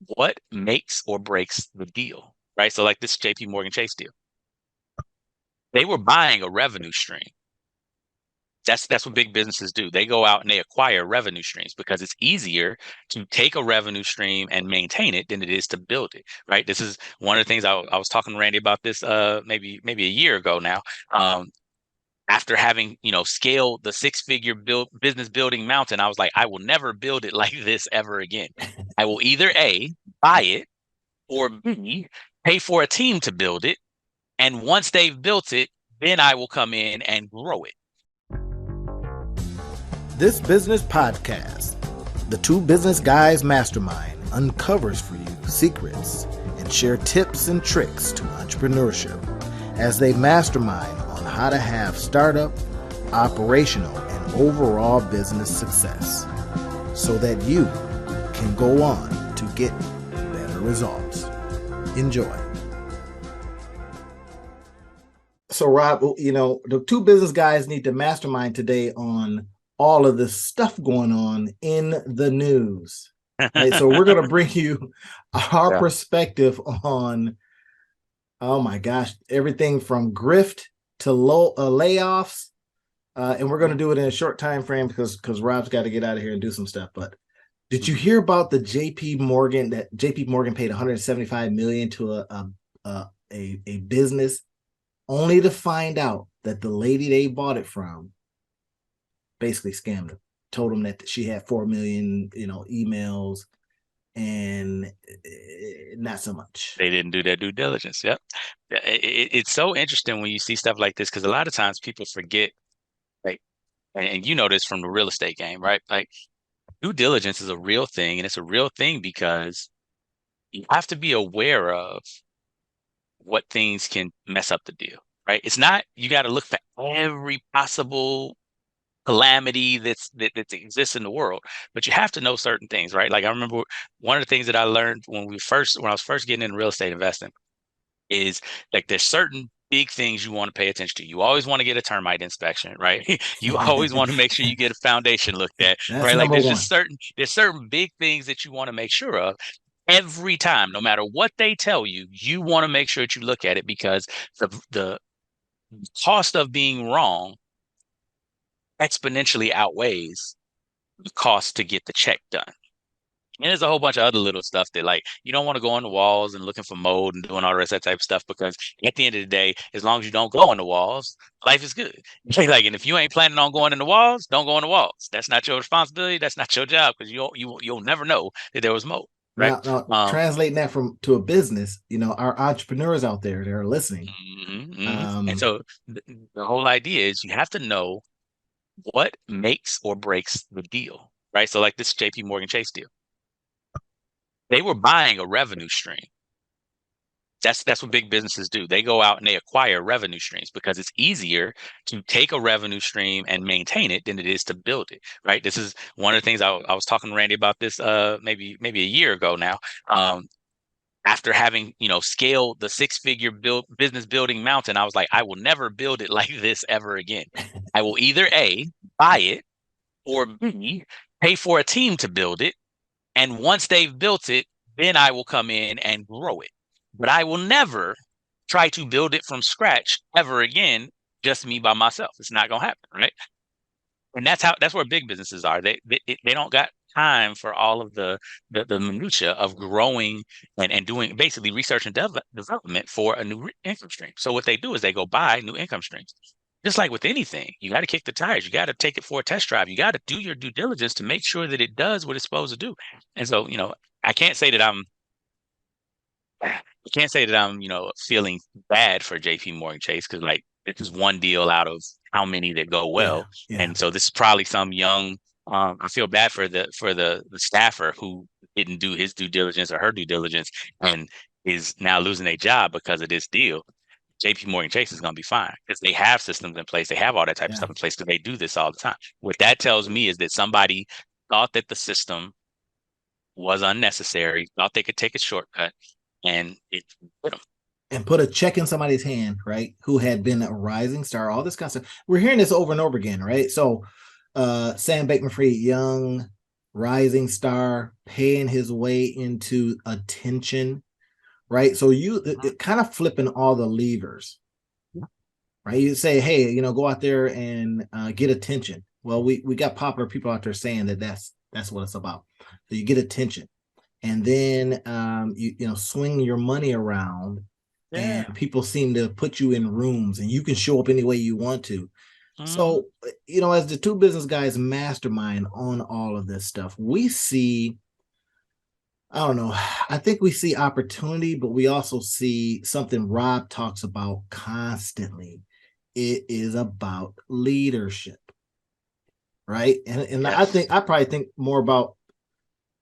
what makes or breaks the deal, right? So like this JP Morgan Chase deal, they were buying a revenue stream. That's what big businesses do. They go out and they acquire revenue streams because it's easier to take a revenue stream and maintain it than it is to build it, right? This is one of the things I was talking to Randy about this maybe a year ago now. After having scaled the six-figure business building mountain, I was like, I will never build it like this ever again. I will either A, buy it, or B, pay for a team to build it. And once they've built it, then I will come in and grow it. This business podcast, the Two Business Guys Mastermind, uncovers for you secrets and share tips and tricks to entrepreneurship as they mastermind on how to have startup, operational, and overall business success so that you can go on to get better results. Enjoy. So Rob, the two business guys need to mastermind today on all of this stuff going on in the news. Right? So we're going to bring you our perspective on, oh my gosh, everything from grift to layoffs. And we're going to do it in a short time frame because Rob's got to get out of here and do some stuff. But did you hear about the JP Morgan paid $175 million to a business only to find out that the lady they bought it from basically scammed them, told them that she had 4 million, emails, and not so much. They didn't do their due diligence. Yep. It's so interesting when you see stuff like this, because a lot of times people forget, like, and you know this from the real estate game, right? Like, due diligence is a real thing, and it's a real thing because you have to be aware of what things can mess up the deal, right? It's not, you got to look for every possible calamity that exists in the world, but you have to know certain things, right? Like I remember one of the things that I learned when I was first getting into real estate investing is like there's certain big things you want to pay attention to. You always want to get a termite inspection, right? You always want to make sure you get a foundation looked at, That's right? Like number one. there's certain big things that you want to make sure of. Every time, no matter what they tell you, you want to make sure that you look at it because the cost of being wrong exponentially outweighs the cost to get the check done. And there's a whole bunch of other little stuff that, like, you don't want to go on the walls and looking for mold and doing all the rest of that type of stuff, because at the end of the day, as long as you don't go on the walls, life is good. Like, and if you ain't planning on going in the walls, don't go on the walls. That's not your responsibility. That's not your job, because you'll never know that there was mold. Right. Now, translating that to a business, our entrepreneurs out there that are listening. And so the whole idea is you have to know what makes or breaks the deal, right? So like this JP Morgan Chase deal, they were buying a revenue stream. That's what big businesses do. They go out and they acquire revenue streams because it's easier to take a revenue stream and maintain it than it is to build it, right? This is one of the things I was talking to Randy about this maybe a year ago now. After having scaled the six-figure business building mountain, I was like, I will never build it like this ever again. I will either A, buy it, or B, pay for a team to build it. And once they've built it, then I will come in and grow it. But I will never try to build it from scratch ever again, just me by myself. It's not going to happen, right? And that's where big businesses are. They don't got time for all of the minutia of growing and doing basically research and development for a new income stream. So what they do is they go buy new income streams. Just like with anything, you got to kick the tires. You got to take it for a test drive. You got to do your due diligence to make sure that it does what it's supposed to do. And so, I can't say that I'm feeling bad for JP Morgan Chase, because like this is one deal out of how many that go well. Yeah. And so this is probably some young, I feel bad for the staffer who didn't do his due diligence or her due diligence and is now losing their job because of this deal. JP Morgan Chase is going to be fine because they have systems in place. They have all that type of stuff in place because they do this all the time. What that tells me is that somebody thought that the system was unnecessary, thought they could take a shortcut, and it hit them. And put a check in somebody's hand, right? Who had been a rising star, all this kind of stuff. We're hearing this over and over again, right? So Sam Bankman-Fried, young rising star, paying his way into attention, right? So it kind of flipping all the levers, right? You say, hey, go out there and get attention. Well, we got popular people out there saying that's what it's about. So you get attention, and then you swing your money around, and people seem to put you in rooms, and you can show up any way you want to. So, as the Two Business Guys Mastermind on all of this stuff, we see, I don't know, I think we see opportunity, but we also see something Rob talks about constantly. It is about leadership, right? And I probably think more about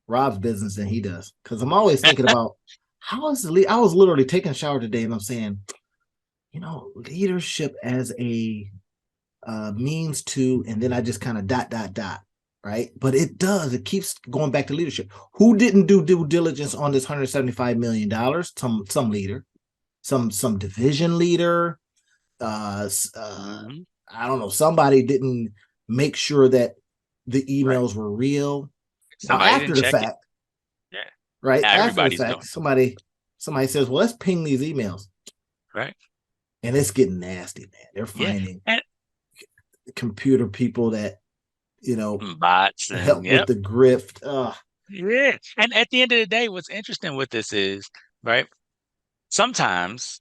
Rob's business than he does, because I'm always thinking about I was literally taking a shower today, and I'm saying, leadership as a means to, and then I just kind of dot, right? But it keeps going back to leadership. Who didn't do due diligence on this $175 million? Some leader, some division leader. I don't know. Somebody didn't make sure that the emails were real. Somebody now, after the fact, right? Now after the fact, somebody says, "Well, let's ping these emails," right? And it's getting nasty, man. They're finding computer people that bots help with the grift. Yeah, and at the end of the day, what's interesting with this is, right, sometimes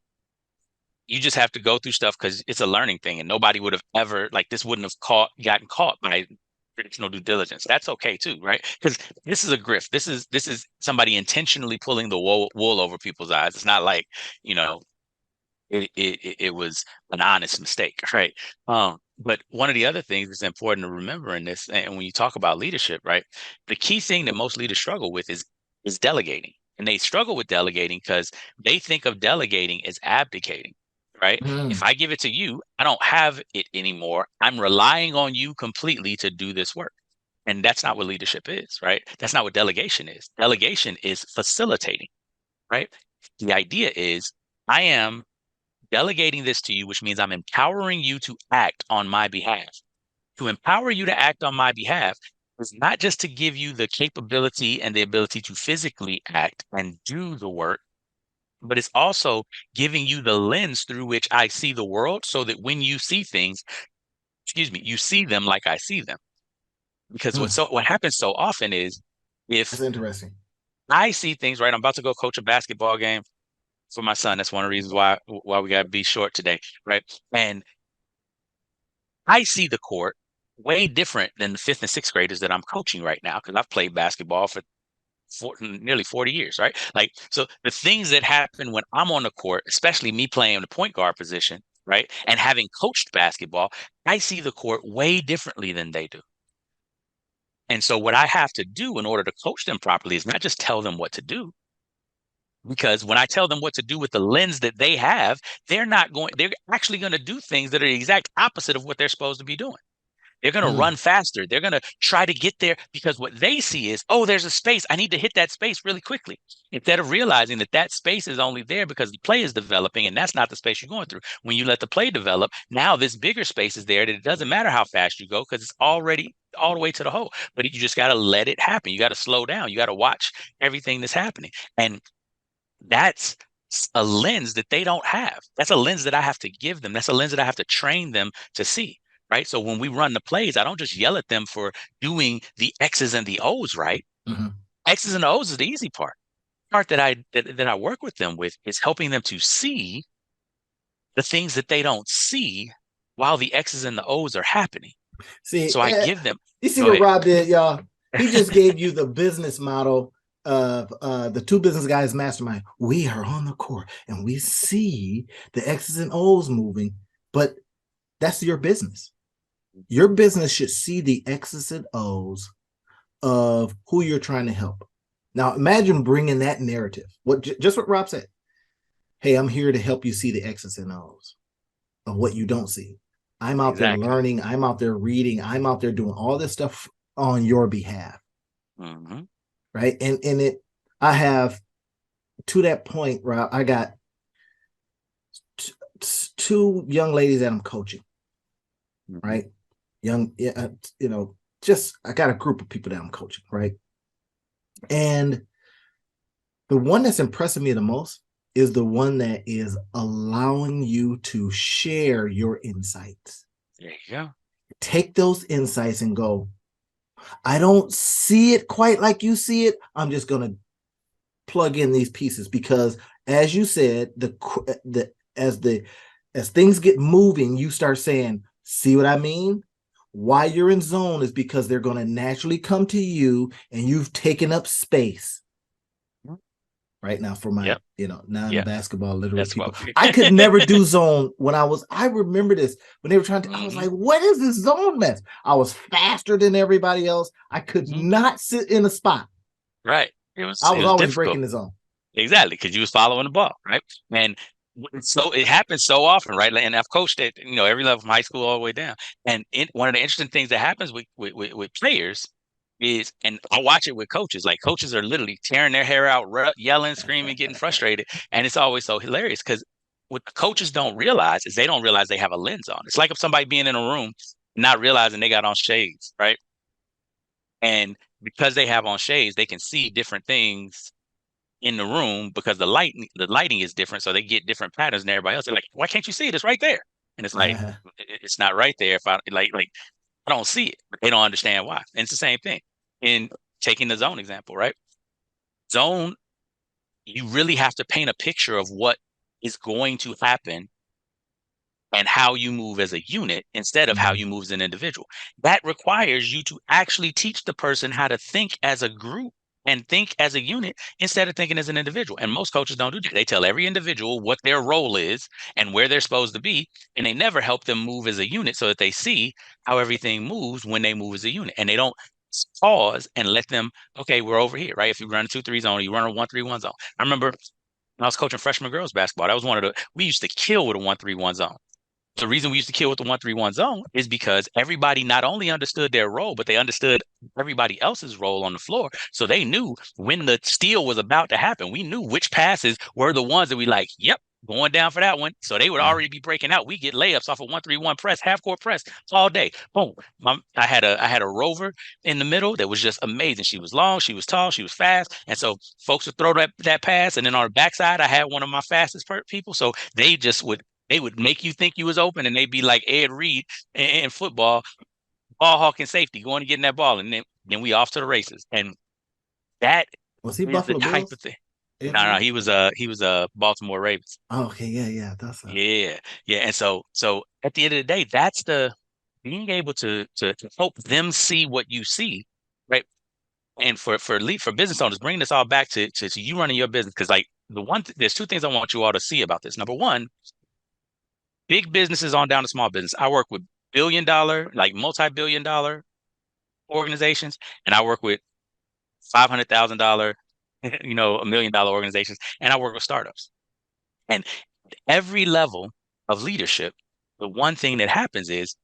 you just have to go through stuff because it's a learning thing, and nobody would have ever, like, this wouldn't have gotten caught by traditional due diligence. That's okay too, right? Because this is a grift. This is somebody intentionally pulling the wool over people's eyes. It's not like, it was an honest mistake, right? But one of the other things that's important to remember in this, and when you talk about leadership, right, the key thing that most leaders struggle with is delegating. And they struggle with delegating because they think of delegating as abdicating, right? If I give it to you, I don't have it anymore. I'm relying on you completely to do this work. And that's not what leadership is, right? That's not what delegation is. Delegation is facilitating, right? The idea is I am delegating this to you, which means I'm empowering you to act on my behalf. To empower you to act on my behalf is not just to give you the capability and the ability to physically act and do the work, but it's also giving you the lens through which I see the world, so that when you see things, you see them like I see them. Because what happens so often is, if that's interesting, I see things, right, I'm about to go coach a basketball game for my son. That's one of the reasons why we got to be short today, right? And I see the court way different than the fifth and sixth graders that I'm coaching right now, because I've played basketball for nearly 40 years, right? Like, so the things that happen when I'm on the court, especially me playing the point guard position, right, and having coached basketball, I see the court way differently than they do. And so what I have to do in order to coach them properly is not just tell them what to do, because when I tell them what to do with the lens that they have, they're actually going to do things that are the exact opposite of what they're supposed to be doing. They're going to run faster. They're going to try to get there because what they see is, oh, there's a space. I need to hit that space really quickly. Instead of realizing that space is only there because the play is developing, and that's not the space you're going through. When you let the play develop, now this bigger space is there that it doesn't matter how fast you go because it's already all the way to the hole. But you just got to let it happen. You got to slow down. You got to watch everything that's happening. And that's a lens that they don't have. That's a lens that I have to give them. That's a lens that I have to train them to see. Right. So when we run the plays, I don't just yell at them for doing the X's and the O's right. X's and O's is the easy part. The part that I work with them with is helping them to see the things that they don't see while the X's and the O's are happening. So I give them. You see what Rob did, y'all? He just gave you the business model of the Two Business Guys Mastermind. We are on the court and we see the X's and O's moving, but that's your business. Your business should see the X's and O's of who you're trying to help. Now, imagine bringing that narrative. Just what Rob said. Hey, I'm here to help you see the X's and O's of what you don't see. I'm out there learning. I'm out there reading. I'm out there doing all this stuff on your behalf. Right. And I have, to that point, Rob, I got two young ladies that I'm coaching. Right. Young, I got a group of people that I'm coaching, right? And the one that's impressing me the most is the one that is allowing you to share your insights. There you go. Take those insights and go, I don't see it quite like you see it. I'm just going to plug in these pieces because, as you said, as things get moving, you start saying, see what I mean? Why you're in zone is because they're going to naturally come to you and you've taken up space. Right now for my, non-basketball literate people. I could never do zone when I remember this when they were trying to, I was like, what is this zone mess? I was faster than everybody else. I could not sit in a spot. Right. I was always difficult. Breaking the zone. Exactly. Because you was following the ball. Right. And so it happens so often, right? And I've coached at, every level from high school all the way down. And one of the interesting things that happens with players is, and I watch it with coaches, like coaches are literally tearing their hair out, yelling, screaming, getting frustrated. And it's always so hilarious because what coaches don't realize is they don't realize they have a lens on. It's like if somebody being in a room, not realizing they got on shades, right? And because they have on shades, they can see different things in the room because the lighting is different. So they get different patterns than everybody else. They're like, why can't you see it? It's right there. And it's like, it's not right there. If I like, I don't see it, but they don't understand why. And it's the same thing in taking the zone example, right? Zone, you really have to paint a picture of what is going to happen and how you move as a unit instead of how you move as an individual. That requires you to actually teach the person how to think as a group and think as a unit instead of thinking as an individual. And most coaches don't do that. They tell every individual what their role is and where they're supposed to be, and they never help them move as a unit so that they see how everything moves when they move as a unit. And they don't pause and let them, okay, we're over here, right? If you run a 2-3 zone, you run a 1-3-1 zone. I remember when I was coaching freshman girls basketball, that was we used to kill with a 1-3-1 zone. The reason we used to kill with the 1-3-1 zone is because everybody not only understood their role, but they understood everybody else's role on the floor. So they knew when the steal was about to happen. We knew which passes were the ones that we like, yep, going down for that one. So they would already be breaking out. We get layups off a 1-3-1 press, half court press all day. Boom. I had a rover in the middle that was just amazing. She was long, she was tall, she was fast. And so folks would throw that pass. And then on the backside, I had one of my fastest people. So they would make you think you was open, and they'd be like Ed Reed in football, ball hawking safety, going to get in that ball, and then we off to the races. And that was he is Buffalo the type Bills? of thing. No, he was Baltimore Ravens. Oh, okay, yeah, that's yeah. And so at the end of the day, that's the being able to help them see what you see, right? And for business owners, bringing this all back to you running your business, because like there's two things I want you all to see about this. Number one, big businesses on down to small business. I work with billion-dollar, like multi-billion-dollar organizations, and I work with $500,000, $1 million organizations, and I work with startups. And every level of leadership, the one thing that happens is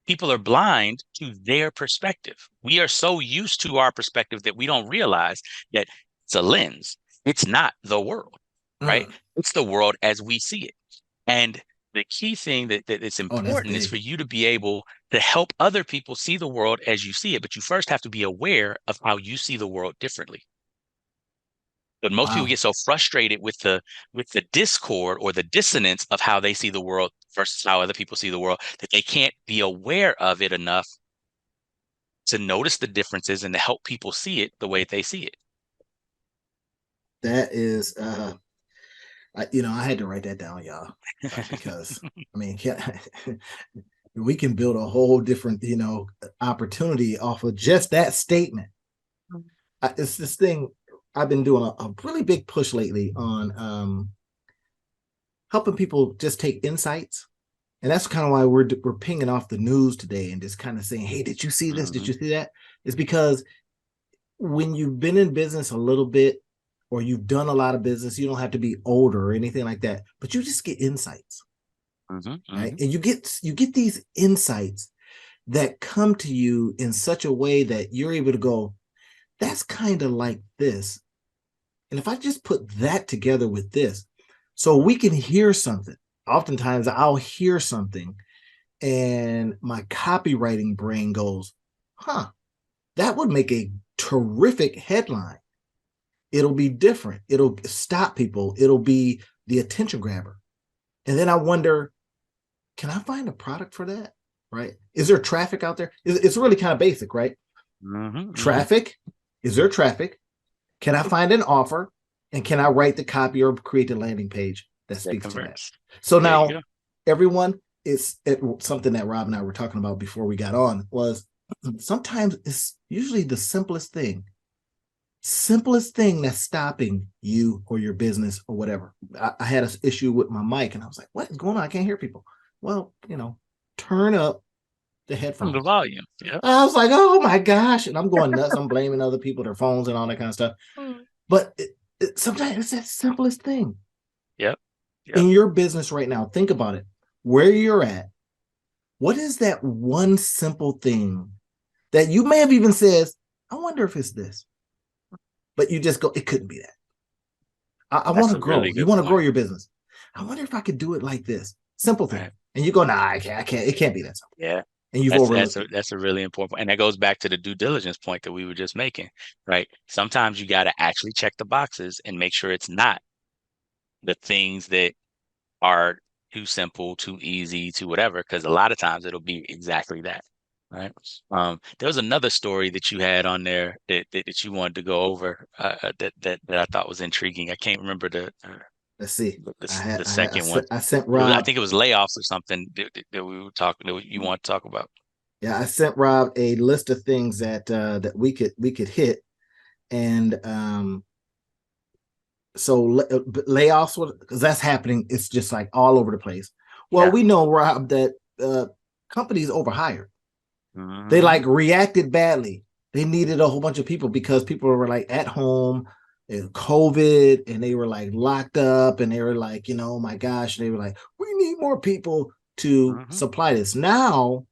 people are blind to their perspective. We are so used to our perspective that we don't realize that it's a lens. It's not the world, right? It's the world as we see it. And the key thing that it's important is for you to be able to help other people see the world as you see it. But you first have to be aware of how you see the world differently. But most people get so frustrated with the discord or the dissonance of how they see the world versus how other people see the world that they can't be aware of it enough to notice the differences and to help people see it the way they see it. That is, I had to write that down, y'all, because I mean, we can build a whole different, opportunity off of just that statement. It's this thing. I've been doing a really big push lately on helping people just take insights. And that's kind of why we're pinging off the news today and just kind of saying, hey, did you see this? Did you see that? It's because when you've been in business a little bit or you've done a lot of business, you don't have to be older or anything like that, but you just get insights. Right? And you get these insights that come to you in such a way that you're able to go, that's kind of like this. And if I just put that together with this, so we can hear something. Oftentimes I'll hear something and my copywriting brain goes, That would make a terrific headline. It'll be different. It'll stop people. It'll be the attention grabber. And then I wonder, can I find a product for that? Right? Is there traffic out there? It's really kind of basic, right? Traffic. Is there traffic? Can I find an offer? And can I write the copy or create the landing page that speaks to that? So now, everyone, it's something that Rob and I were talking about before we got on was sometimes it's usually the simplest thing that's stopping you or your business or whatever. I had an issue with my mic and I was like, what is going on? I can't hear people. Well, turn up the headphones. The volume. Yeah. I was like, oh my gosh. And I'm going nuts. I'm blaming other people, their phones and all that kind of stuff. But sometimes it's that simplest thing. Yep. In your business right now, think about it. Where you're at, what is that one simple thing that you may have even says, I wonder if it's this. But you just go, it couldn't be that. I want to grow. You want to grow your business. I wonder if I could do it like this. Simple thing. Right. And you go, nah, I can't. It can't be that simple. Yeah. And you've overlooked it. That's a really important point. And that goes back to the due diligence point that we were just making, right? Sometimes you got to actually check the boxes and make sure it's not the things that are too simple, too easy, too whatever, because a lot of times it'll be exactly that. Right. There was another story that you had on there that you wanted to go over that I thought was intriguing. I can't remember let's see. The second one. I sent Rob. I think it was layoffs or something that we were talking. That you want to talk about. Yeah, I sent Rob a list of things that we could hit, and so layoffs, because that's happening. It's just like all over the place. Well, we know, Rob, that companies overhired. They like reacted badly. They needed a whole bunch of people because people were like at home and COVID and they were like locked up and they were like, oh my gosh, they were like, we need more people to supply this. Now,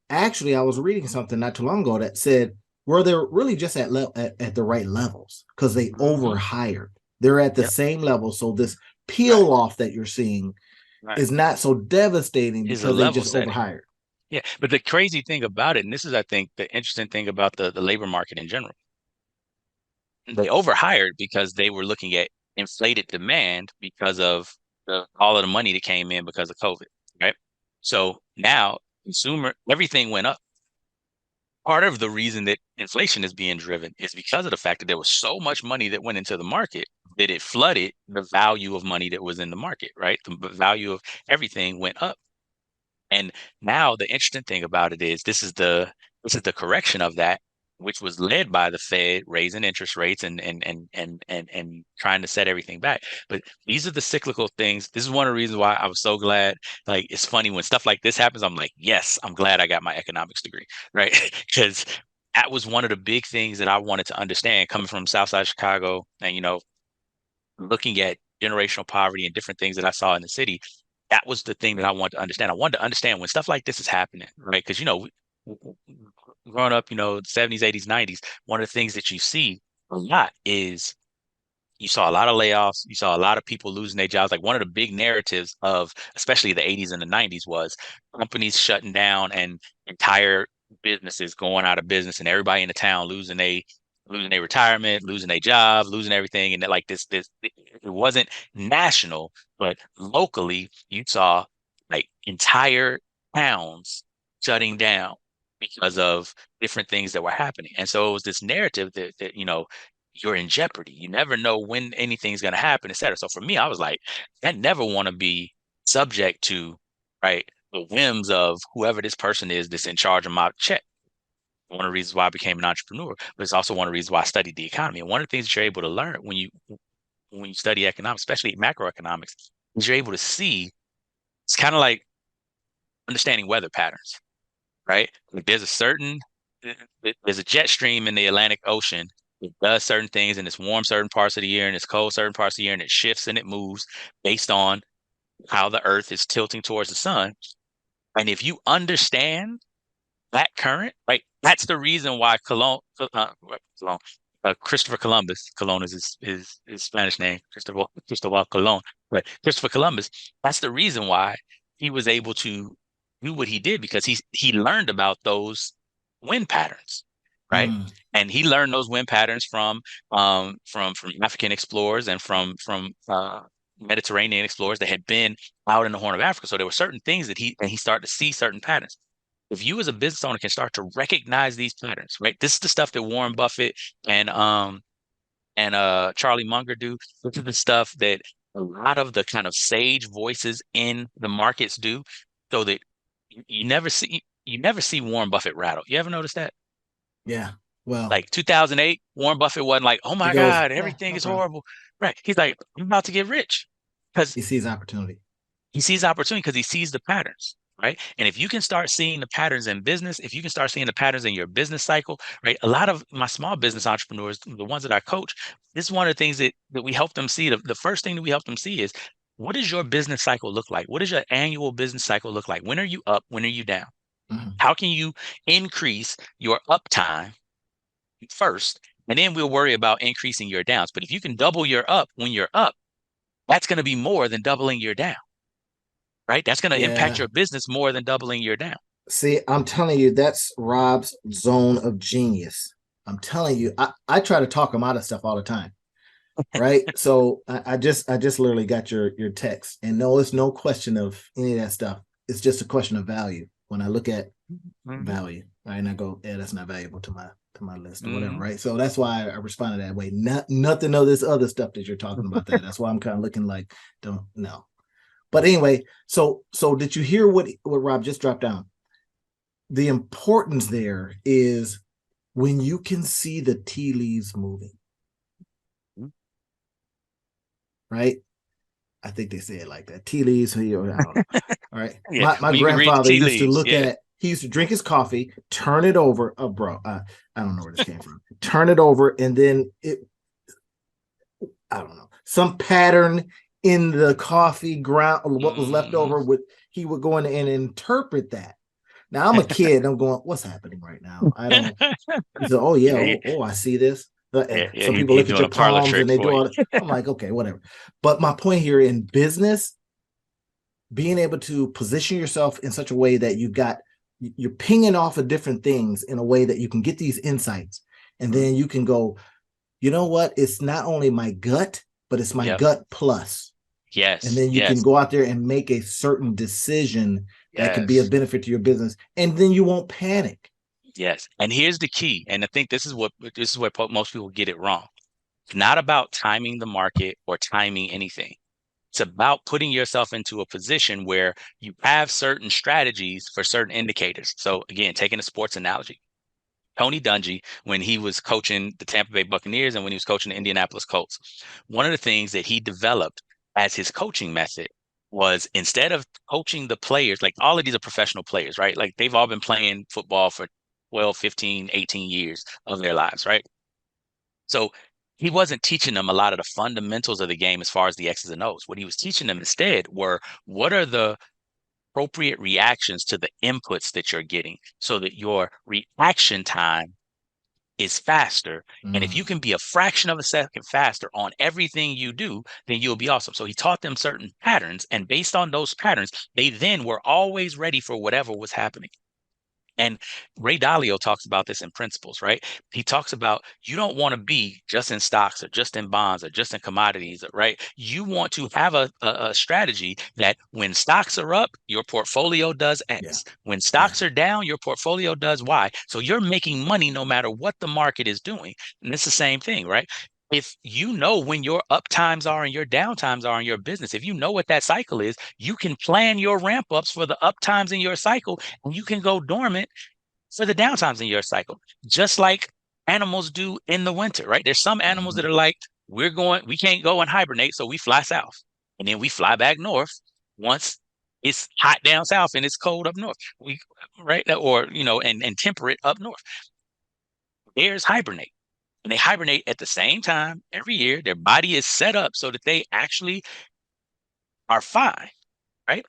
actually, I was reading something not too long ago that said, well, they're really just at the right levels because they overhired. They're at the same level. So this peel off that you're seeing is not so devastating because they just overhired. Yeah, but the crazy thing about it, and this is, I think, the interesting thing about the labor market in general, they overhired because they were looking at inflated demand because of all of the money that came in because of COVID, right? So now everything went up. Part of the reason that inflation is being driven is because of the fact that there was so much money that went into the market that it flooded the value of money that was in the market, right? The value of everything went up. And now the interesting thing about it is this is the correction of that, which was led by the Fed raising interest rates and trying to set everything back. But these are the cyclical things. This is one of the reasons why I was so glad. Like, it's funny when stuff like this happens, I'm like, yes, I'm glad I got my economics degree, right? Because that was one of the big things that I wanted to understand coming from Southside Chicago and, looking at generational poverty and different things that I saw in the city. That was the thing that I wanted to understand. I wanted to understand when stuff like this is happening, right? Because, growing up, the 70s, 80s, 90s, one of the things that you see a lot is you saw a lot of layoffs. You saw a lot of people losing their jobs. Like, one of the big narratives of especially the 80s and the 90s was companies shutting down and entire businesses going out of business and everybody in the town losing their retirement, losing their job, losing everything. And that, like, this it wasn't national, but locally you saw like entire towns shutting down because of different things that were happening. And so it was this narrative that you're in jeopardy. You never know when anything's going to happen, et cetera. So for me, I was like, I never want to be subject to, right, the whims of whoever this person is that's in charge of my check. One of the reasons why I became an entrepreneur, but it's also one of the reasons why I studied the economy. And one of the things that you're able to learn when you study economics, especially macroeconomics, is you're able to see, it's kind of like understanding weather patterns, right? Like, there's a jet stream in the Atlantic Ocean. It does certain things and it's warm certain parts of the year and it's cold certain parts of the year and it shifts and it moves based on how the earth is tilting towards the sun. And if you understand that current, right, that's the reason why Christopher Columbus, Colon is his Spanish name, Cristobal Colon, but Christopher Columbus, that's the reason why he was able to do what he did, because he learned about those wind patterns, right? And he learned those wind patterns from African explorers and from Mediterranean explorers that had been out in the Horn of Africa. So there were certain things that he started to see certain patterns. If you as a business owner can start to recognize these patterns, right? This is the stuff that Warren Buffett and Charlie Munger do. This is the stuff that a lot of the kind of sage voices in the markets do, so that you never see Warren Buffett rattle. You ever notice that? Yeah. Well, Like 2008, Warren Buffett wasn't like, "Oh he my goes, God, yeah, everything no is problem. horrible." Right? He's like, "I'm about to get rich," because He sees opportunity. he sees opportunity because he sees the patterns, right? And if you can start seeing the patterns in business, if you can start seeing the patterns in your business cycle, right? A lot of my small business entrepreneurs, the ones that I coach, this is one of the things that we help them see. The first thing that we help them see is, what does your business cycle look like? What does your annual business cycle look like? When are you up? When are you down? How can you increase your uptime first? And then we'll worry about increasing your downs. But if you can double your up when you're up, that's going to be more than doubling your down, right? That's going to impact Yeah. your business more than doubling your down. See, I'm telling you, that's Rob's zone of genius. I'm telling you, I try to talk him out of stuff all the time. Right. So I just literally got your text. And no, it's no question of any of that stuff. It's just a question of value. When I look at value, right, and I go, yeah, that's not valuable to my list or whatever, right? So that's why I responded that way. Nothing of this other stuff that you're talking about there. That's why I'm kind of looking like, don't know. But anyway, so did you hear what Rob just dropped down? The importance there is when you can see the tea leaves moving, right? I think they say it like that. Tea leaves, I don't know. All right. Yeah, My when you can read the grandfather tea used to leaves, look yeah. at, he used to drink his coffee, turn it over. Oh, bro, I don't know where this came from. Turn it over, and then I don't know, some pattern in the coffee ground, or what was left over, he would go in and interpret that. Now I'm a kid. I'm going, what's happening right now? I don't. He said, oh yeah, Yeah, I see this. yeah, yeah. Some people He's look at doing your a parlor palms trick and they for do you. all that. I'm like, okay, whatever. But my point here in business, being able to position yourself in such a way that you're pinging off of different things in a way that you can get these insights, and then you can go, you know what? It's not only my gut, but it's my Yep. gut plus. And Yes. then you can Yes. go out there and make a certain decision that could be a Yes. benefit to your business, and then you won't panic. Yes. And here's the key. And I think this is where most people get it wrong. It's not about timing the market or timing anything. It's about putting yourself into a position where you have certain strategies for certain indicators. So again, taking a sports analogy, Tony Dungy, when he was coaching the Tampa Bay Buccaneers and when he was coaching the Indianapolis Colts, one of the things that he developed as his coaching method was, instead of coaching the players, like all of these are professional players, right? Like they've all been playing football for 12, 15, 18 years of their lives, right? So he wasn't teaching them a lot of the fundamentals of the game as far as the X's and O's. What he was teaching them instead were, what are the appropriate reactions to the inputs that you're getting so that your reaction time is faster. And if you can be a fraction of a second faster on everything you do, then you'll be awesome. So he taught them certain patterns. And based on those patterns, they then were always ready for whatever was happening. And Ray Dalio talks about this in Principles, right? He talks about, you don't want to be just in stocks or just in bonds or just in commodities, right? You want to have a strategy that when stocks are up, your portfolio does Yeah. X. When Yeah. stocks are down, your portfolio does Y. So you're making money no matter what the market is doing. And it's the same thing, right? If you know when your up times are and your down times are in your business, if you know what that cycle is, you can plan your ramp ups for the up times in your cycle, and you can go dormant for the downtimes in your cycle, just like animals do in the winter, right? There's some animals that are like, we can't go and hibernate, so we fly south. And then we fly back north once it's hot down south and it's cold up north. Right? Or, and temperate up north. Bears hibernate. And they hibernate at the same time every year. Their body is set up so that they actually are fine, right?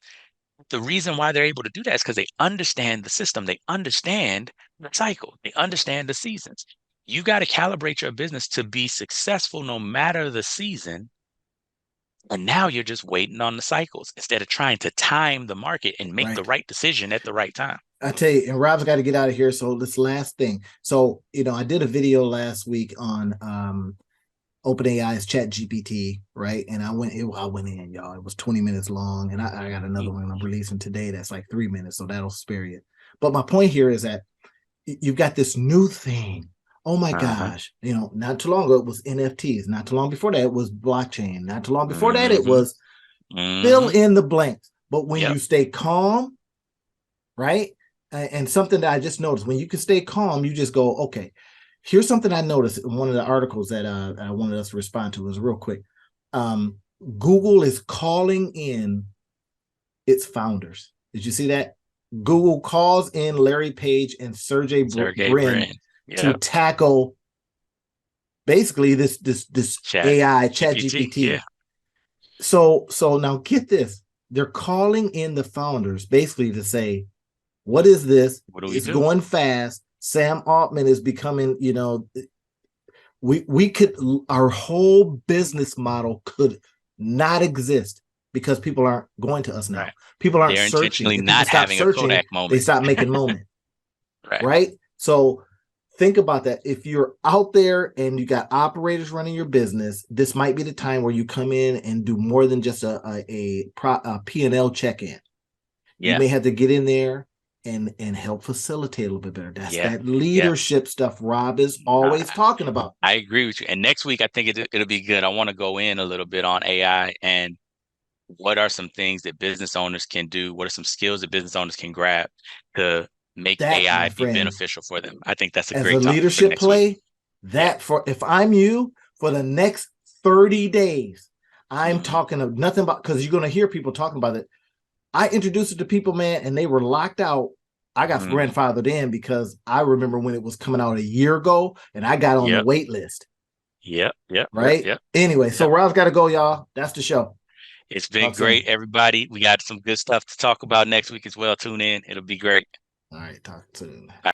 The reason why they're able to do that is because they understand the system. They understand the cycle. They understand the seasons. You got to calibrate your business to be successful no matter the season. And now you're just waiting on the cycles instead of trying to time the market and make Right. the right decision at the right time. I tell you, and Rob's got to get out of here. So this last thing. So, I did a video last week on OpenAI's Chat GPT, right? And I went in, y'all. It was 20 minutes long, and I got another one I'm releasing today that's like 3 minutes, so that'll spare you. But my point here is that you've got this new thing. Oh my gosh, not too long ago it was NFTs. Not too long before that it was blockchain. Not too long before that it was fill in the blanks. But when you stay calm, right? And something that I just noticed, when you can stay calm, you just go, okay, here's something I noticed in one of the articles that I wanted us to respond to. Was real quick. Google is calling in its founders. Did you see that? Google calls in Larry Page and Sergey Brin to tackle basically this AI Chat GPT. Yeah. So now get this. They're calling in the founders basically to say, what is this? It's going fast. Sam Altman is becoming, we could, our whole business model could not exist because people aren't going to us now. Right. People aren't They're searching. Intentionally not having a Kodak moment. They stop making moment. Right. So think about that. If you're out there and you got operators running your business, this might be the time where you come in and do more than just a P&L check-in. You may have to get in there and help facilitate a little bit better. That's that leadership stuff Rob is always talking about. I agree with you. And next week, I think it'll be good. I want to go in a little bit on AI and what are some things that business owners can do? What are some skills that business owners can grab to make AI be beneficial for them? I think that's a great topic. As a leadership play, if I'm you, for the next 30 days, I'm talking of nothing about, because you're going to hear people talking about it. I introduced it to people, man, and they were locked out. I got grandfathered in because I remember when it was coming out a year ago and I got on the wait list. Right? Anyway, so Rob's got to go, y'all. That's the show. It's been great, everybody. We got some good stuff to talk about next week as well. Tune in. It'll be great. All right. Talk soon.